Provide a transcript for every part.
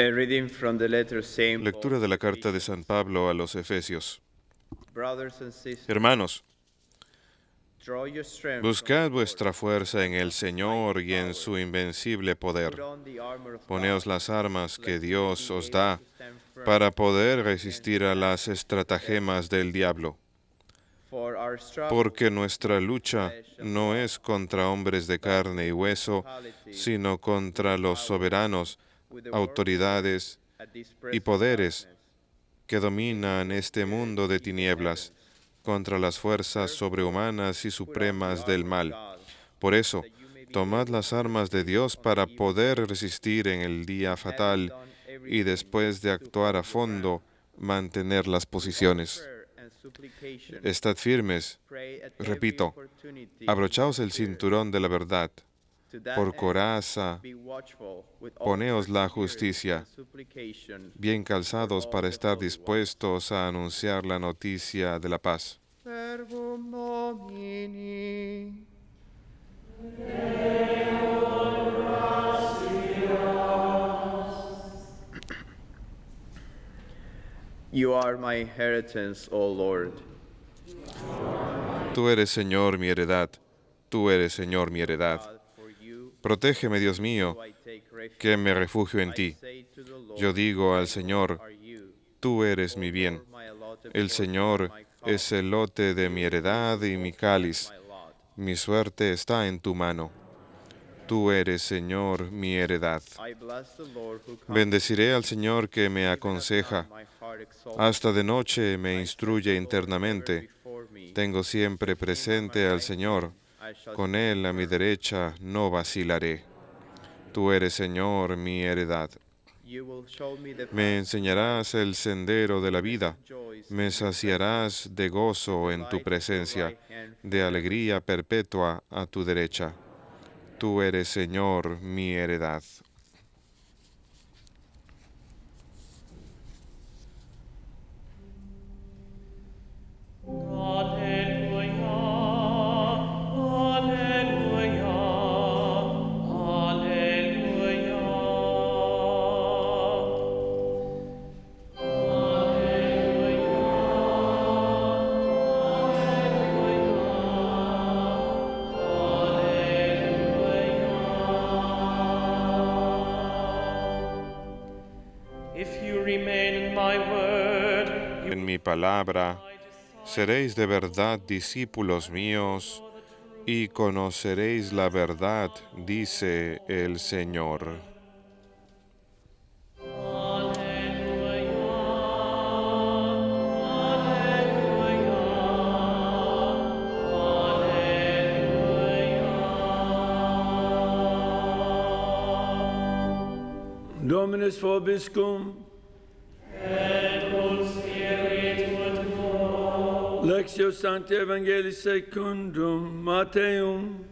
A reading from the letter of Saint Paul Lectura de la carta de San Pablo a los Efesios. Brothers and sisters, Hermanos, draw your strength from buscad the vuestra Lord. fuerza en el Señor y en su invencible Put poder. on the armor of Poneos God, las armas so que that you may Dios be os able da to stand firm para poder against resistir the a las crafty estratagemas del diablo. For our struggle Porque is nuestra not lucha flesh and no blood, es contra hombres de but carne y with hueso, principalities, sino contra with los powers, soberanos, with the autoridades workers at this y present poderes darkness, que dominan este mundo de tinieblas, contra las fuerzas sobrehumanas y put on the supremas del armor of mal. God, Por eso, that you may be tomad able las to armas de resist Dios on the para evil poder day, resistir en el día and having fatal done y everything, después de to actuar a hold your ground. fondo, mantener las With all posiciones. prayer and supplication, Estad firmes, pray at every repito, opportunity in abrochaos the el Spirit. cinturón de la verdad, To that por end, coraza, be watchful with all poneos la perseverance justicia, and supplication bien for calzados all para the estar holy ones. dispuestos a anunciar la noticia de la paz. Verbum Domini. You are my inheritance, O Lord. Tú eres, Señor, mi heredad. Tú eres, Señor, mi heredad. God, for you Protégeme, Dios mío, do I take refuge. que me refugio en I ti. say to the Lord, Yo digo al my Señor, Lord are you. tú eres O mi bien. Lord, my allotted El portion, Señor my cup. es el lote de mi heredad y mi cáliz. My lot. Mi suerte está en tu mano. Tú eres, Señor, mi heredad. I bless the Lord who comes. Bendeciré al Señor que me Even at aconseja. night my heart exalts. Hasta de noche me I set instruye the Lord ever internamente. before me. Tengo siempre presente al Señor. Con Él a mi derecha no vacilaré. Tú eres, Señor, mi heredad. You will show me the Me path enseñarás el sendero de la vida. joys Me saciarás de gozo en tu presencia, de alegría perpetua a tu derecha. Tú eres, Señor, mi heredad. Alleluia, alleluia, alleluia. If you remain in my word, you En mi palabra seréis de verdad discípulos míos y conoceréis la verdad, dice el Señor. Dominus vobiscum. Lectio Sancti Evangelii secundum Matteum.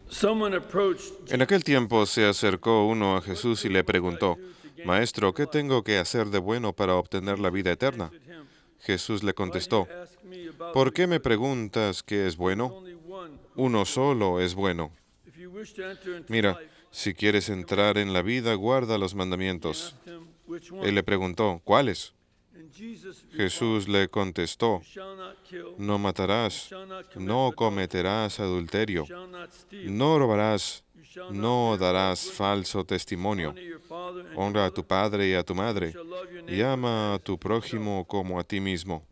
Someone approached En aquel tiempo se acercó uno a Jesús y le preguntó, Maestro, ¿qué tengo que hacer de bueno para obtener la vida eterna? him, Jesús le "Why do you contestó, ask me about ¿por the qué me good? preguntas qué es There's bueno? only one. Uno solo es bueno. If you wish to enter into Mira, life, si quieres entrar en la vida, guarda los he mandamientos. asked him, which one? Él le preguntó, ¿cuáles? And Jesus Jesús le contestó, replied, "Shall not kill, no matarás, shall not commit no adultery, cometerás adulterio, shall not steal, no robarás, you shall not no bear darás false witness, falso testimonio, honor your father and your honra a mother, tu padre y a tu madre, shall love your y neighbor ama a as tu yourself." prójimo como a ti mismo.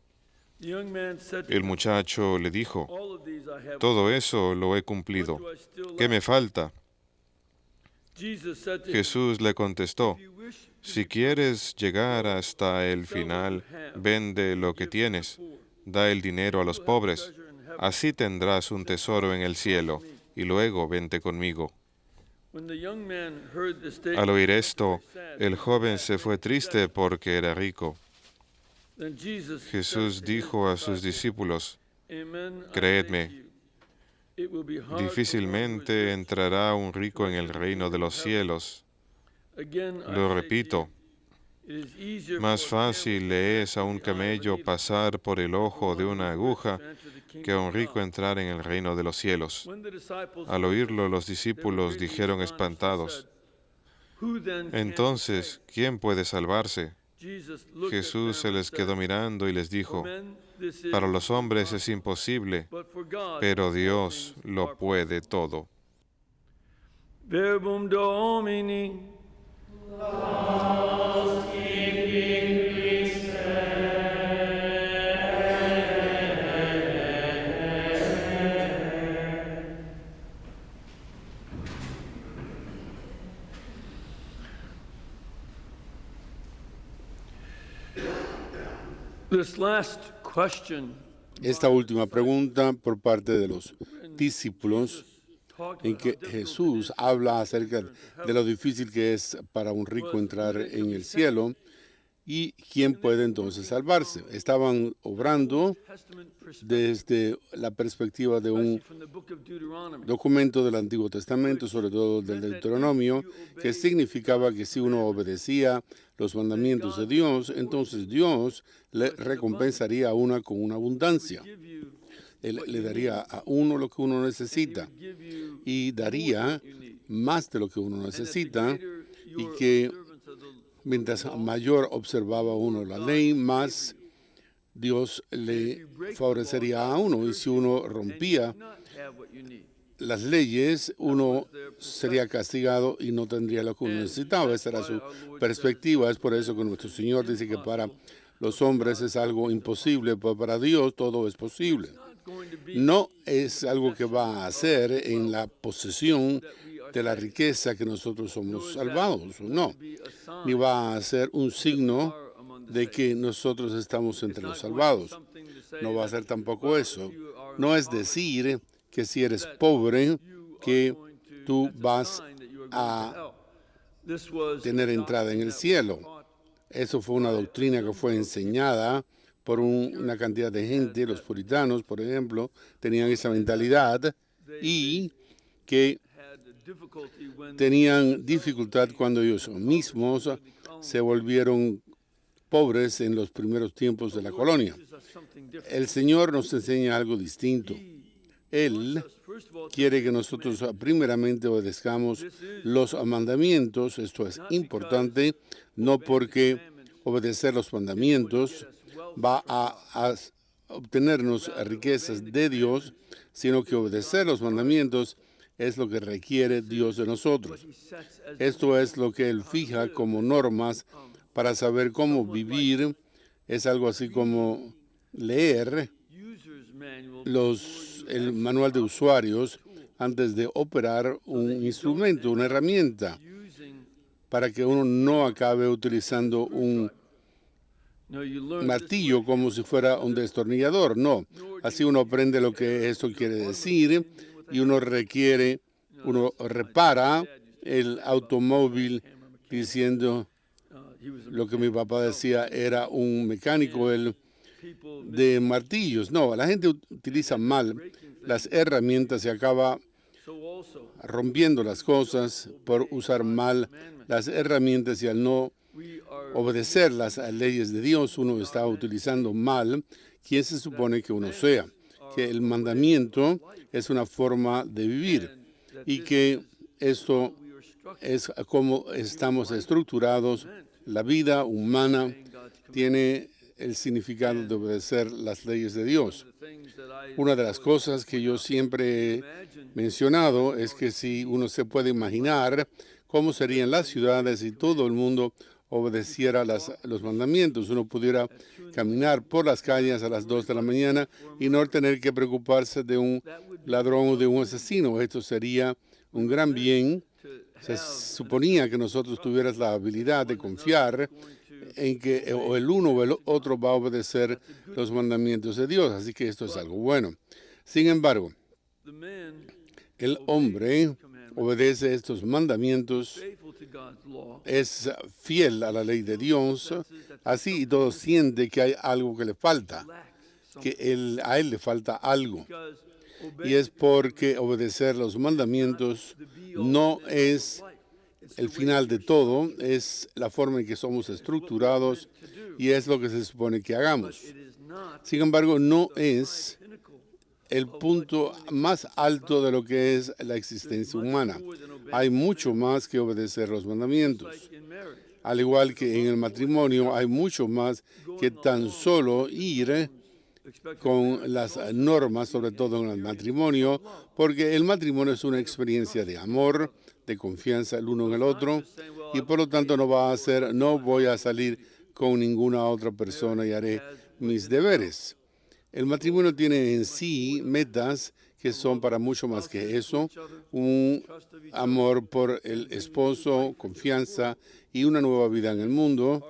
The young man said to El him, muchacho le dijo, "All of these I have todo obeyed. eso lo he What cumplido. do I still ¿Qué me lack?" falta? Jesus said to him, Jesús le contestó, "If you wish to si be quieres llegar hasta el sell what final, you have, vende lo que give to the tienes, poor, da el dinero a you los will have pobres, treasure in heaven. así tendrás un tesoro en el cielo, y luego vente conmigo. When the young man heard the Al statement, oír he esto, was very sad, el because he joven had se great fue triste porque era rico. Then Jesus said Jesús to his dijo a sus disciples, discípulos, "Amen, I say creedme, to you, it will be hard for one who is difícilmente rich entrará un rico to en el enter the reino de kingdom los of heaven. cielos. Again, I Lo say to repito, you, It is easier Más for a camel fácil le es a un camello pasar por el ojo de una aguja to enter the que a un kingdom of rico God. entrar en el reino de los cielos. When the disciples Al heard oírlo, this, los they were discípulos greatly dijeron astonished and espantados, said, "Who then can be entonces, saved?" ¿quién puede salvarse? Jesus looked at Jesús se them and les quedó said, mirando y les "For dijo, men this is para los hombres es impossible, imposible, but for God pero all Dios things lo are puede possible." todo. Verbum Domini. This last question Esta última pregunta por parte de los discípulos, talked en about que how difficult Jesús it is habla acerca de lo difícil que es para un rico entrar en el cielo y quién puede entonces salvarse. Estaban obrando Testament perspective, desde la perspectiva de especially un from the book of Deuteronomy. documento del Antiguo Testamento, sobre todo del Deuteronomio, que significaba que si uno obedecía los mandamientos de Dios, entonces Dios le recompensaría a uno con una abundancia. Give you, Él le daría a uno lo que uno necesita give you, y daría más de lo que uno and that the necesita, greater y your que observance of the mientras mayor observaba uno la ley, más Dios le favorecería a uno. Y si uno rompía not have what you need. las leyes, uno sería castigado y no tendría lo que uno necesitaba. Esa era su perspectiva. Es por eso que nuestro Señor dice que para los hombres es algo imposible, pero para Dios todo es posible. Going to be No es algo que va a hacer en la posesión de la riqueza que nosotros somos salvados, no. Ni va a ser un signo de que nosotros estamos entre los salvados. No va a ser tampoco eso. No es decir que si eres pobre, que tú vas a tener entrada en el cielo. Eso fue una doctrina que fue enseñada por una cantidad de gente. Los puritanos, por ejemplo, tenían esa mentalidad y que tenían dificultad cuando ellos mismos se volvieron pobres en los primeros tiempos de la colonia. El Señor nos enseña algo distinto. Él quiere que nosotros primeramente obedezcamos los mandamientos. Esto es importante, no porque obedecer los mandamientos va a obtenernos riquezas de Dios, sino que obedecer los mandamientos es lo que requiere Dios de nosotros. Esto es lo que Él fija como normas para saber cómo vivir. Es algo así como leer el manual de usuarios antes de operar un instrumento, una herramienta, para que uno no acabe utilizando un martillo como si fuera un destornillador. No, así uno aprende lo que esto quiere decir y uno repara el automóvil diciendo lo que mi papá decía, era un mecánico de martillos. No, la gente utiliza mal las herramientas y acaba rompiendo las cosas por usar mal las herramientas, y al no obedecer las leyes de Dios, uno está utilizando mal quien se supone que uno sea. Que el mandamiento es una forma de vivir y que esto es como estamos estructurados. La vida humana tiene el significado de obedecer las leyes de Dios. Una de las cosas que yo siempre he mencionado es que si uno se puede imaginar cómo serían las ciudades si todo el mundo obedeciera los mandamientos, uno pudiera caminar por las calles a las 2 de la mañana y no tener que preocuparse de un ladrón o de un asesino. Esto sería un gran bien. Se suponía que nosotros tuviéramos la habilidad de confiar en que o el uno o el otro va a obedecer los mandamientos de Dios, así que esto es algo bueno. Sin embargo, el hombre obedece estos mandamientos, es fiel a la ley de Dios, así y todo siente que hay algo que le falta, que a él le falta algo. Y es porque obedecer los mandamientos no es el final de todo, es la forma en que somos estructurados y es lo que se supone que hagamos. Sin embargo, no es el punto más alto de lo que es la existencia humana. Hay mucho más que obedecer los mandamientos. Al igual que en el matrimonio, hay mucho más que tan solo ir con las normas, sobre todo en el matrimonio, porque el matrimonio es una experiencia de amor, de confianza el uno en el otro, y por lo tanto no va a ser, no voy a salir con ninguna otra persona y haré mis deberes. El matrimonio tiene en sí metas que son para mucho más que eso, un amor por el esposo, confianza y una nueva vida en el mundo,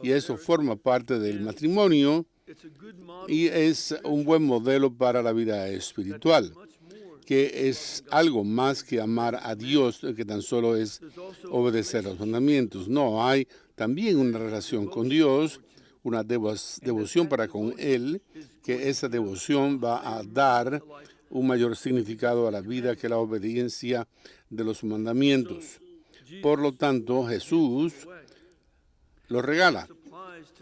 y eso forma parte del matrimonio y es un buen modelo para la vida espiritual, que es algo más que amar a Dios, que tan solo es obedecer los mandamientos. No, hay también una relación con Dios, una devoción para con Él, que esa devoción va a dar un mayor significado a la vida que la obediencia de los mandamientos. Por lo tanto, Jesús lo regala.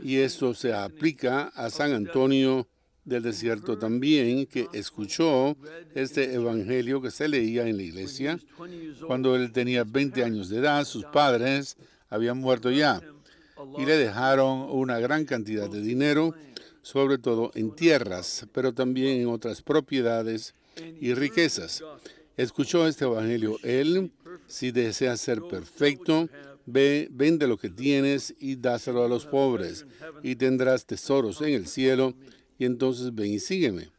Y eso se aplica a San Antonio del Desierto también, que escuchó este evangelio que se leía en la iglesia. Cuando él tenía 20 años de edad, sus padres habían muerto ya y le dejaron una gran cantidad de dinero, sobre todo en tierras, pero también en otras propiedades y riquezas. Escuchó este evangelio. Él, si desea ser perfecto, vende lo que tienes y dáselo a los pobres, y tendrás tesoros en el cielo, y entonces ven y sígueme.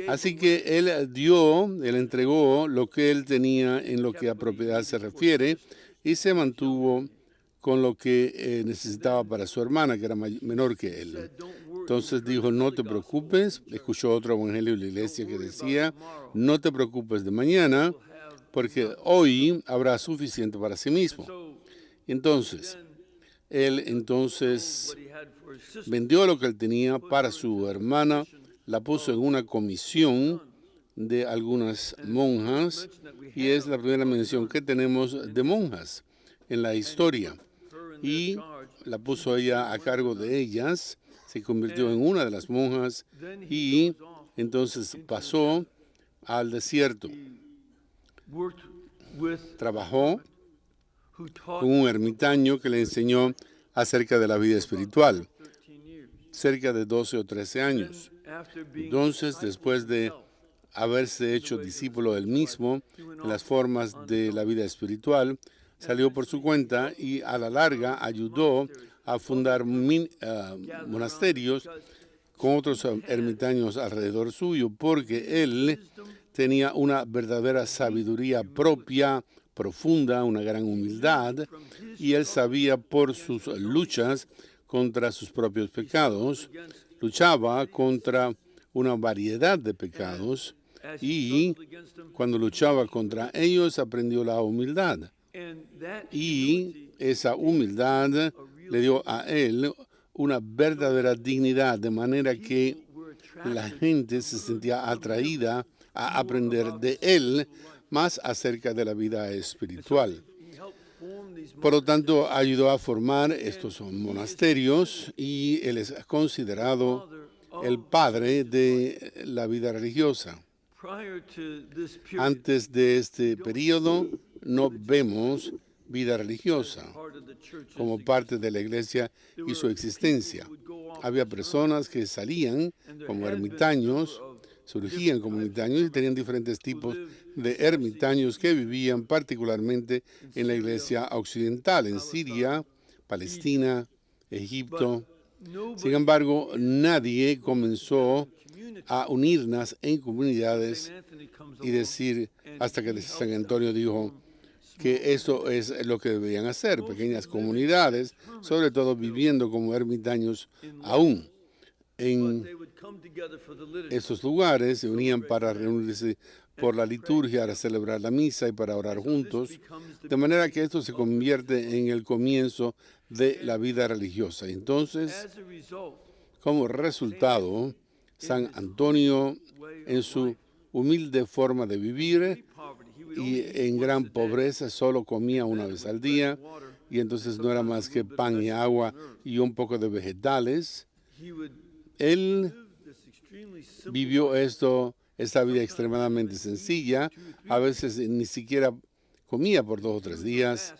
Así que él entregó lo que él tenía en lo que a propiedad se refiere, y se mantuvo con lo que necesitaba para su hermana, que era menor que él. Entonces dijo, no te preocupes. Escuchó otro evangelio de la iglesia que decía, no te preocupes de mañana, porque hoy habrá suficiente para sí mismo. Entonces, él vendió lo que él tenía para su hermana, la puso en una comisión de algunas monjas, y es la primera mención que tenemos de monjas en la historia. Y la puso ella a cargo de ellas, se convirtió en una de las monjas y entonces pasó al desierto. Trabajó con un ermitaño que le enseñó acerca de la vida espiritual, cerca de 12 o 13 años. Entonces, después de haberse hecho discípulo él mismo en las formas de la vida espiritual, salió por su cuenta y a la larga ayudó a fundar monasterios con otros ermitaños alrededor suyo, porque él tenía una verdadera sabiduría propia, profunda, una gran humildad, y él sabía por sus luchas contra sus propios pecados, luchaba contra una variedad de pecados, y cuando luchaba contra ellos aprendió la humildad. Y esa humildad le dio a él una verdadera dignidad, de manera que la gente se sentía atraída a aprender de él más acerca de la vida espiritual. Por lo tanto, ayudó a formar estos monasterios y él es considerado el padre de la vida religiosa. Antes de este periodo, no vemos vida religiosa como parte de la iglesia y su existencia. Había personas que salían como ermitaños, surgían como ermitaños y tenían diferentes tipos de ermitaños que vivían particularmente en la iglesia occidental, en Siria, Palestina, Egipto. Sin embargo, nadie comenzó a unirnos en comunidades y decir, hasta que San Antonio dijo que eso es lo que deberían hacer, pequeñas comunidades, sobre todo viviendo como ermitaños aún. En esos lugares se unían para reunirse por la liturgia, para celebrar la misa y para orar juntos, de manera que esto se convierte en el comienzo de la vida religiosa. Entonces, como resultado, San Antonio, en su humilde forma de vivir, y en gran pobreza solo comía una vez al día, y entonces no era más que pan y agua y un poco de vegetales. Él vivió esta vida extremadamente sencilla, a veces ni siquiera comía por 2 o 3 días,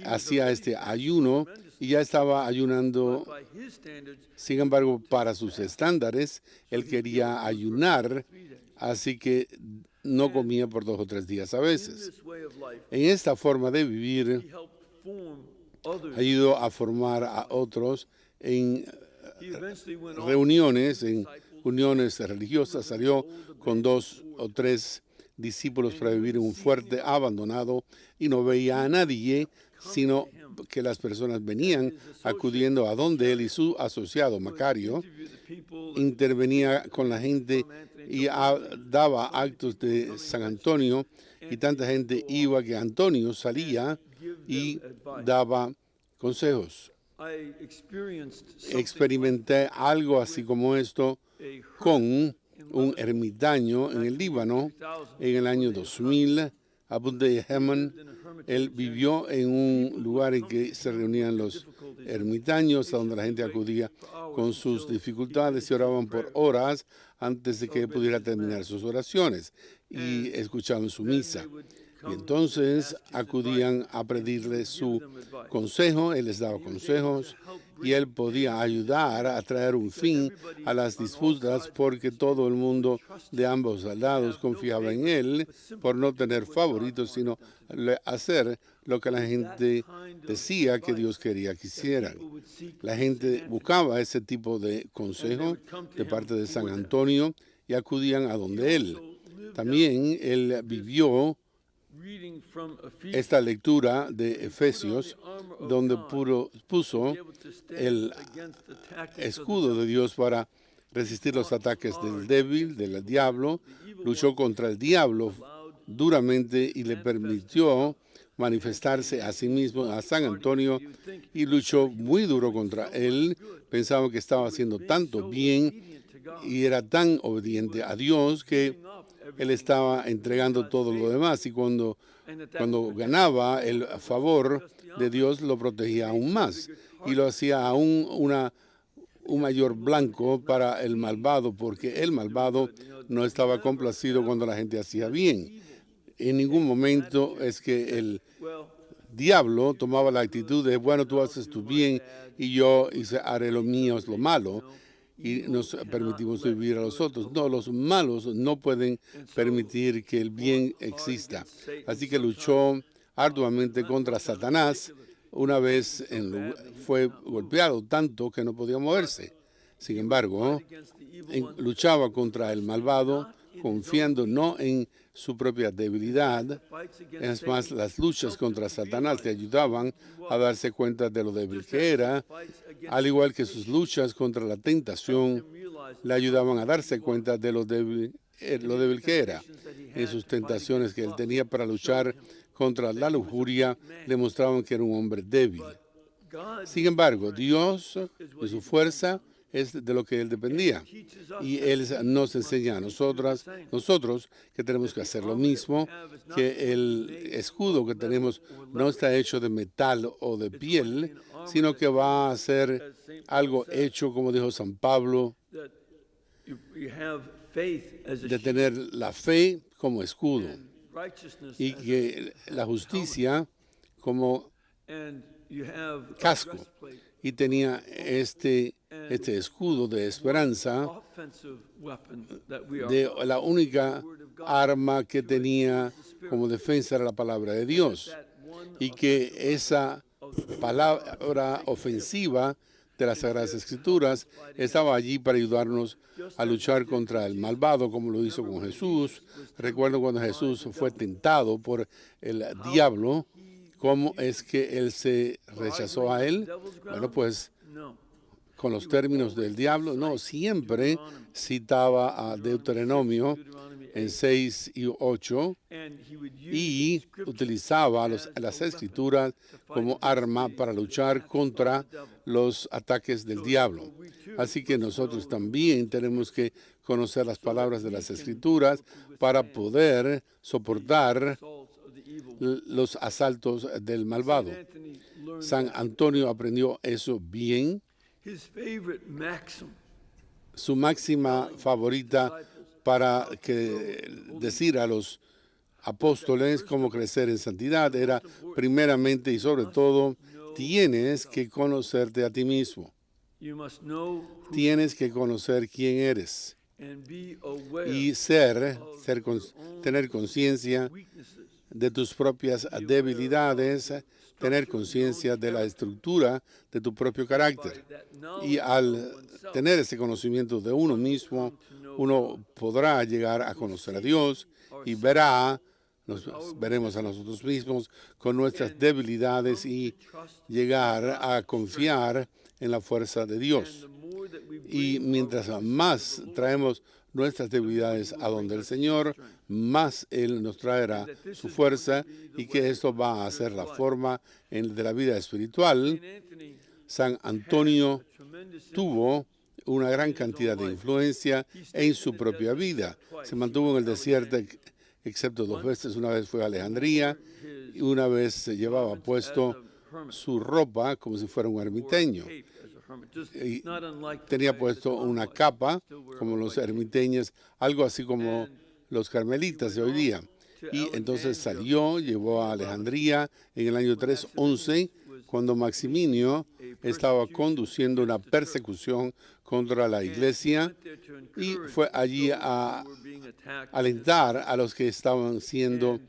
hacía este ayuno y ya estaba ayunando. Sin embargo, para sus estándares, él quería ayunar, así que no comía por 2 o 3 días a veces. En esta forma de vivir, ayudó a formar a otros en reuniones, en uniones religiosas. Salió con 2 o 3 discípulos para vivir en un fuerte abandonado y no veía a nadie, sino que las personas venían acudiendo a donde él, y su asociado Macario intervenía con la gente y daba actos de San Antonio, y tanta gente iba que Antonio salía y daba consejos. Experimenté algo así como esto con un ermitaño en el Líbano en el año 2000, Abu Heman. Él vivió en un lugar en que se reunían los ermitaños, a donde la gente acudía con sus dificultades y oraban por horas antes de que pudiera terminar sus oraciones y escuchaban su misa. Y entonces acudían a pedirle su consejo, él les daba consejos y él podía ayudar a traer un fin a las disputas, porque todo el mundo de ambos lados confiaba en él por no tener favoritos, sino hacer lo que la gente decía que Dios quería que hicieran. La gente buscaba ese tipo de consejo de parte de San Antonio y acudían a donde él. También él vivió esta lectura de Efesios, donde puso el escudo de Dios para resistir los ataques del débil, del diablo. Luchó contra el diablo duramente y le permitió manifestarse a sí mismo, a San Antonio, y luchó muy duro contra él. Pensaba que estaba haciendo tanto bien y era tan obediente a Dios que él estaba entregando todo lo demás, y cuando ganaba el favor de Dios, lo protegía aún más y lo hacía aún un mayor blanco para el malvado, porque el malvado no estaba complacido cuando la gente hacía bien. En ningún momento es que el diablo tomaba la actitud de, bueno, tú haces tu bien y yo haré lo mío, es lo malo, y nos permitimos vivir a los otros. No, los malos no pueden permitir que el bien exista. Así que luchó arduamente contra Satanás. Una vez fue golpeado tanto que no podía moverse. Sin embargo, luchaba contra el malvado, confiando no en su propia debilidad. Es más, las luchas contra Satanás le ayudaban a darse cuenta de lo débil que era, al igual que sus luchas contra la tentación le ayudaban a darse cuenta de lo débil que era. En sus tentaciones que él tenía para luchar contra la lujuria, le mostraban que era un hombre débil. Sin embargo, Dios, de su fuerza, es de lo que él dependía. Y él nos enseña a nosotros que tenemos que hacer lo mismo, que el escudo que tenemos no está hecho de metal o de piel, sino que va a ser algo hecho, como dijo San Pablo, de tener la fe como escudo y que la justicia como casco. Y tenía este escudo de esperanza, de la única arma que tenía como defensa era la palabra de Dios, y que esa palabra ofensiva de las Sagradas Escrituras estaba allí para ayudarnos a luchar contra el malvado, como lo hizo con Jesús. Recuerdo cuando Jesús fue tentado por el diablo, ¿cómo es que él se rechazó a él? Bueno, pues con los términos del diablo, no, siempre citaba a Deuteronomio en 6 y 8 y utilizaba las escrituras como arma para luchar contra los ataques del diablo. Así que nosotros también tenemos que conocer las palabras de las escrituras para poder soportar los asaltos del malvado. Anthony learned San Antonio aprendió eso bien. his favorite maxim. Su máxima favorita para decir a los apóstoles cómo crecer en santidad era primeramente y sobre todo, tienes que conocerte a ti mismo. You must know who Tienes que conocer quién eres and be aware y tener conciencia weaknesses. de tus propias debilidades, tener conciencia de la estructura de tu propio carácter. Y al tener ese conocimiento de uno mismo, uno podrá llegar a conocer a Dios y veremos a nosotros mismos con nuestras debilidades y llegar a confiar en la fuerza de Dios. Y mientras más traemos nuestras debilidades a donde el Señor, más Él nos traerá su fuerza y que esto va a ser la forma de la vida espiritual. San Antonio tuvo una gran cantidad de influencia en su propia vida. Se mantuvo en el desierto excepto 2 veces. Una vez fue a Alejandría y una vez se llevaba puesto su ropa como si fuera un ermiteño. Y tenía puesto una capa como los ermiteños, algo así como los carmelitas de hoy día. Y entonces salió, llevó a Alejandría en el año 311, cuando Maximinio estaba conduciendo una persecución contra la iglesia y fue allí a alentar a los que estaban siendo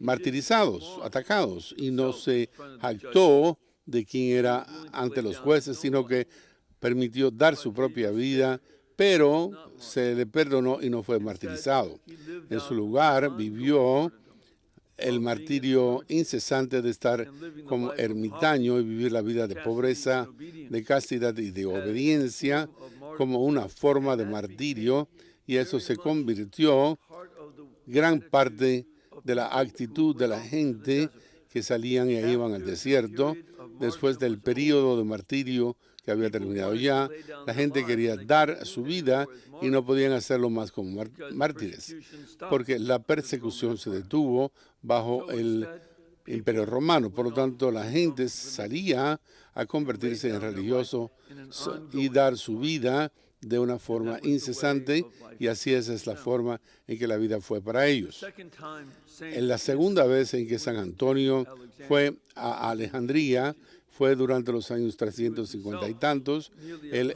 martirizados, atacados, y no se jactó de quién era ante los jueces, sino que permitió dar su propia vida, pero se le perdonó y no fue martirizado. En su lugar vivió el martirio incesante de estar como ermitaño y vivir la vida de pobreza, de castidad y de obediencia como una forma de martirio, y eso se convirtió gran parte de la actitud de la gente que salían y iban al desierto. Después del período de martirio que había terminado ya, la gente quería dar su vida y no podían hacerlo más como mártires, porque la persecución se detuvo bajo el Imperio Romano. Por lo tanto, la gente salía a convertirse en religioso y dar su vida de una forma incesante, y así esa es la forma en que la vida fue para ellos. En la segunda vez en que San Antonio fue a Alejandría fue durante los años 350 y tantos. Él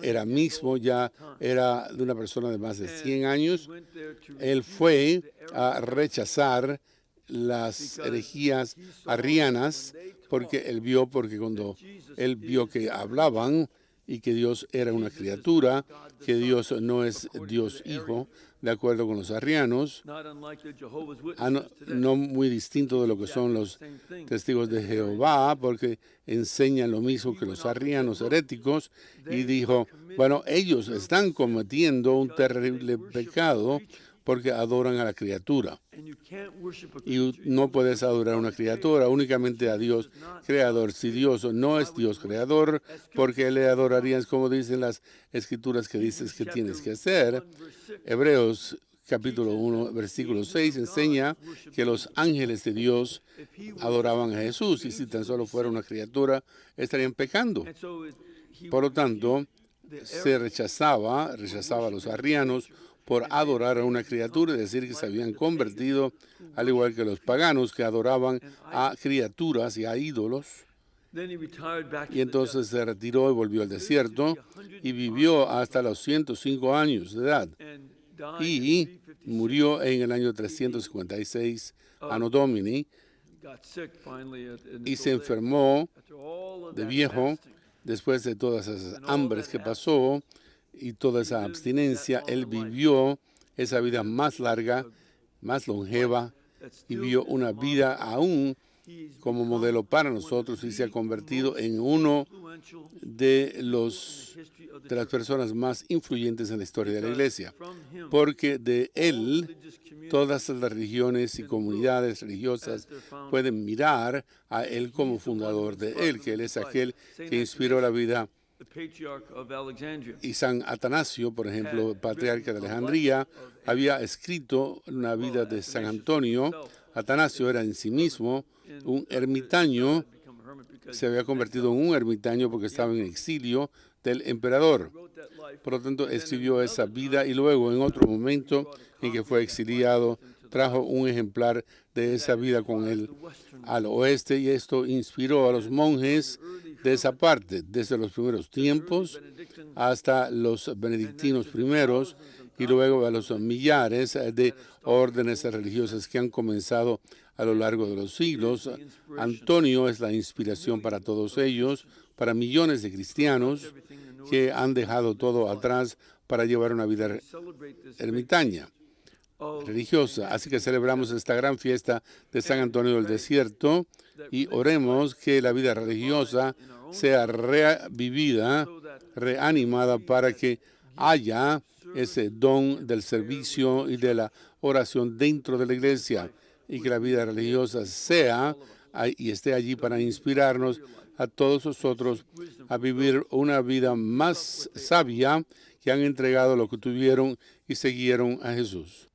ya era de una persona de más de 100 años. Él fue a rechazar las herejías arrianas porque cuando él vio que hablaban y que Dios era una criatura, que Dios no es Dios Hijo, de acuerdo con los arrianos, no muy distinto de lo que son los testigos de Jehová, porque enseñan lo mismo que los arrianos heréticos, y dijo, bueno, ellos están cometiendo un terrible pecado porque adoran a la criatura. Y no puedes adorar a una criatura, únicamente a Dios creador. Si Dios no es Dios creador, porque le adorarías como dicen las escrituras que dices que tienes que hacer. Hebreos capítulo 1, versículo 6 enseña que los ángeles de Dios adoraban a Jesús, y si tan solo fuera una criatura, estarían pecando. Por lo tanto, se rechazaba a los arrianos por adorar a una criatura y decir que se habían convertido, al igual que los paganos que adoraban a criaturas y a ídolos. Y entonces se retiró y volvió al desierto y vivió hasta los 105 años de edad. Y murió en el año 356 Anno Domini, y se enfermó de viejo después de todas esas hambres que pasó y toda esa abstinencia. Él vivió esa vida más larga, más longeva, y vivió una vida aún como modelo para nosotros, y se ha convertido en uno de las personas más influyentes en la historia de la Iglesia, porque de él todas las religiones y comunidades religiosas pueden mirar a él como fundador de él, que él es aquel que inspiró la vida. Y San Atanasio, por ejemplo, patriarca de Alejandría, había escrito una vida de San Antonio Atanasio era en sí mismo un ermitaño, se había convertido en un ermitaño porque estaba en exilio del emperador. Por lo tanto, escribió esa vida y luego en otro momento en que fue exiliado, trajo un ejemplar de esa vida con él al oeste y esto inspiró a los monjes de esa parte, desde los primeros tiempos hasta los benedictinos primeros y luego a los millares de órdenes religiosas que han comenzado a lo largo de los siglos. Antonio es la inspiración para todos ellos, para millones de cristianos que han dejado todo atrás para llevar una vida ermitaña, religiosa. Así que celebramos esta gran fiesta de San Antonio del Desierto y oremos que la vida religiosa sea revivida, reanimada para que haya ese don del servicio y de la oración dentro de la iglesia y que la vida religiosa sea y esté allí para inspirarnos a todos nosotros a vivir una vida más sabia que han entregado lo que tuvieron y siguieron a Jesús.